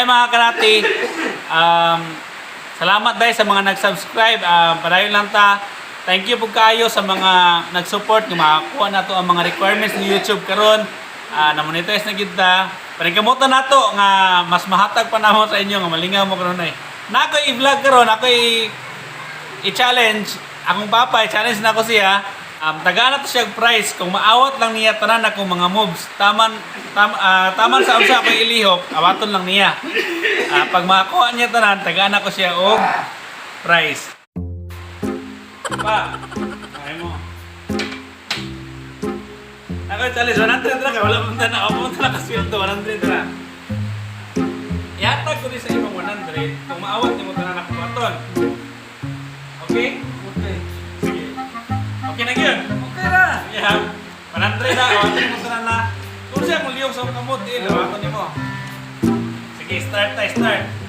Hi mga kanati. Salamat dahil sa mga nag-subscribe. Padayon lang ta. Thank you po kayo sa mga nag-support nga makakuha na to ang mga requirements ni YouTube karon. Na-monetize na kita. Paningkamutan na to nga mas mahatag pa namo sa inyo nga malingaw mo karon ay. Na ako i-vlog karon, ako i-challenge akong papa, i-challenge na ako siya. Tagaan na to siya price kung maawat lang niya tanan akong mga moves. Taman sa unsa ako ilihok, awaton lang niya. Pag makakuha niya tanan, tagaan ako siya og price. Pa, ay mo. Ako challenge 100 ra ka wala man ta na abot na kasweldo 100 ra. Yatag ko di sa imong 100 kung maawat nimo tanan ako aton. Okay? Okay. Sige. Okay na gyud. Okay na. Yeah. 100 na awaton mo tanan na. Kung siya kung liyong sa kamot awaton nimo. Sige, start. NANI?!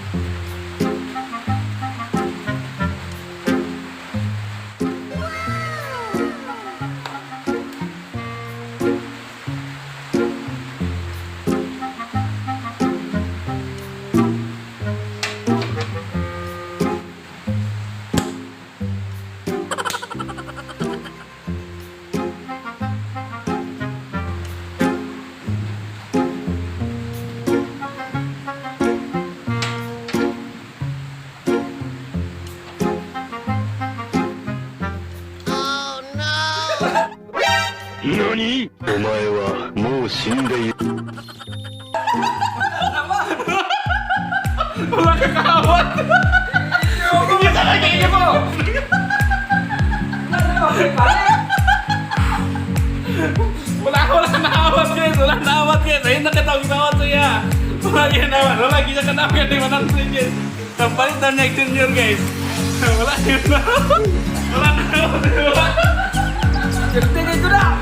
お前はもう死んでいる。 Wala ka kaawat. Hindi ka nagiging mo. Wala na awat guys. Wala na awat guys. Ayun na katawag na awat siya. Wala yan awat. Wala gisa ka namin yan. Di manang guys. Kampalit na niya junior guys. Wala yun na. Wala na awat. Cerita itu dah.